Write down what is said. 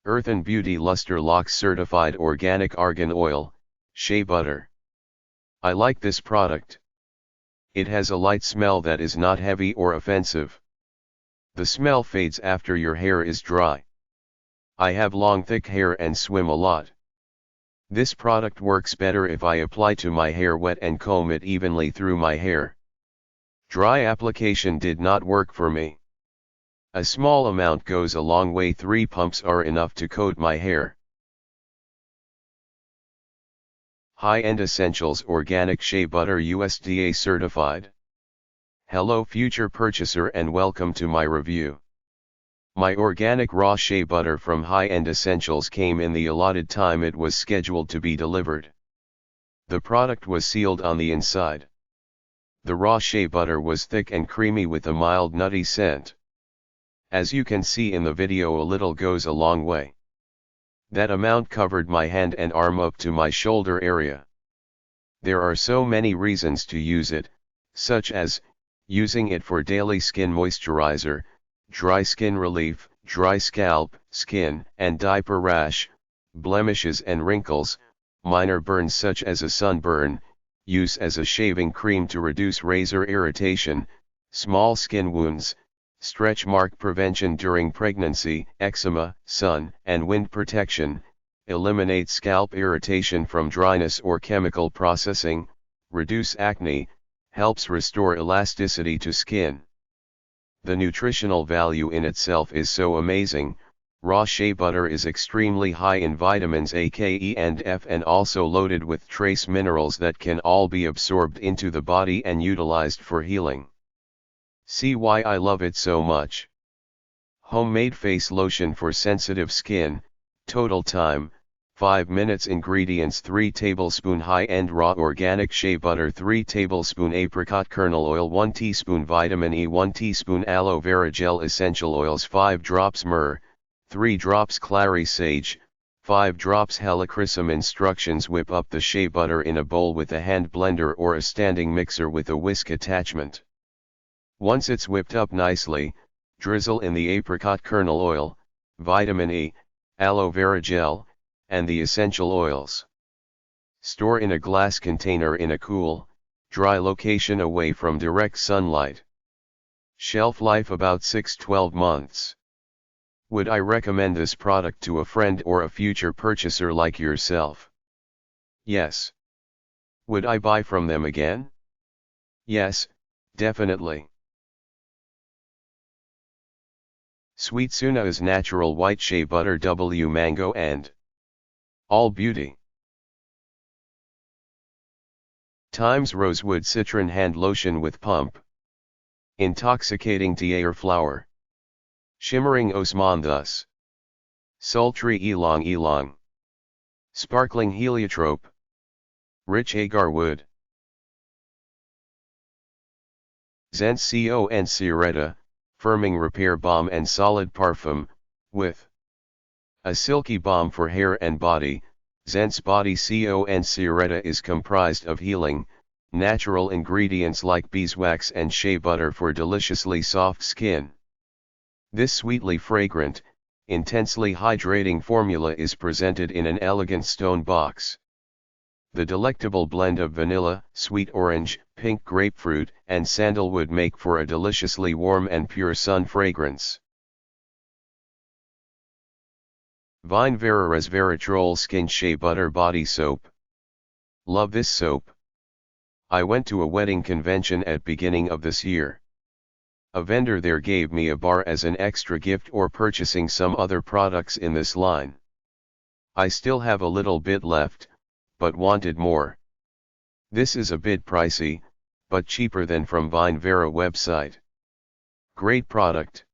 Earthen Beauty LusterLocks Certified Organic Argan Oil, Shea Butter. I like this product. It has a light smell that is not heavy or offensive. The smell fades after your hair is dry. I have long thick hair and swim a lot. This product works better if I apply to my hair wet and comb it evenly through my hair. Dry application did not work for me. A small amount goes a long way. 3 pumps are enough to coat my hair. High-end Essentials Organic Shea Butter USDA Certified. Hello future purchaser and welcome to my review. My Organic Raw Shea Butter from High-end Essentials came in the allotted time it was scheduled to be delivered. The product was sealed on the inside. The raw shea butter was thick and creamy with a mild nutty scent. As you can see in the video, a little goes a long way. That amount covered my hand and arm up to my shoulder area. There are so many reasons to use it, such as using it for daily skin moisturizer, dry skin relief, dry scalp, skin and diaper rash, blemishes and wrinkles, minor burns such as a sunburn, use as a shaving cream to reduce razor irritation, small skin wounds, stretch mark prevention during pregnancy, eczema, sun and wind protection, eliminate scalp irritation from dryness or chemical processing, reduce acne, helps restore elasticity to skin. The nutritional value in itself is so amazing. Raw shea butter is extremely high in vitamins A, K, E and F and also loaded with trace minerals that can all be absorbed into the body and utilized for healing. See why I love it so much. Homemade face lotion for sensitive skin. Total time, 5 minutes. Ingredients: 3 tablespoon high-end raw organic shea butter, 3 tablespoon apricot kernel oil, 1 teaspoon vitamin E, 1 teaspoon aloe vera gel, essential oils, 5 drops myrrh, 3 drops clary sage, 5 drops helichrysum. Instructions: whip up the shea butter in a bowl with a hand blender or a standing mixer with a whisk attachment. Once it's whipped up nicely, drizzle in the apricot kernel oil, vitamin E, aloe vera gel, and the essential oils. Store in a glass container in a cool, dry location away from direct sunlight. Shelf life about 6-12 months. Would I recommend this product to a friend or a future purchaser like yourself? Yes. Would I buy from them again? Yes, definitely. SweetSunnah is natural white shea butter, W mango and all beauty. Times rosewood citron hand lotion with pump. Intoxicating tiare flower. Shimmering osmanthus. Sultry ylang ylang. Sparkling heliotrope. Rich agar wood. Zens con Sireta, firming repair balm and solid parfum, with a silky balm for hair and body. Zens Body con Sireta is comprised of healing, natural ingredients like beeswax and shea butter for deliciously soft skin. This sweetly fragrant, intensely hydrating formula is presented in an elegant stone box. The delectable blend of vanilla, sweet orange, pink grapefruit, and sandalwood make for a deliciously warm and pure sun fragrance. Vine Vera Resveratrol Skin Shea Butter Body Soap. Love this soap. I went to a wedding convention at beginning of this year. A vendor there gave me a bar as an extra gift or purchasing some other products in this line. I still have a little bit left, but wanted more. This is a bit pricey, but cheaper than from Vine Vera website. Great product.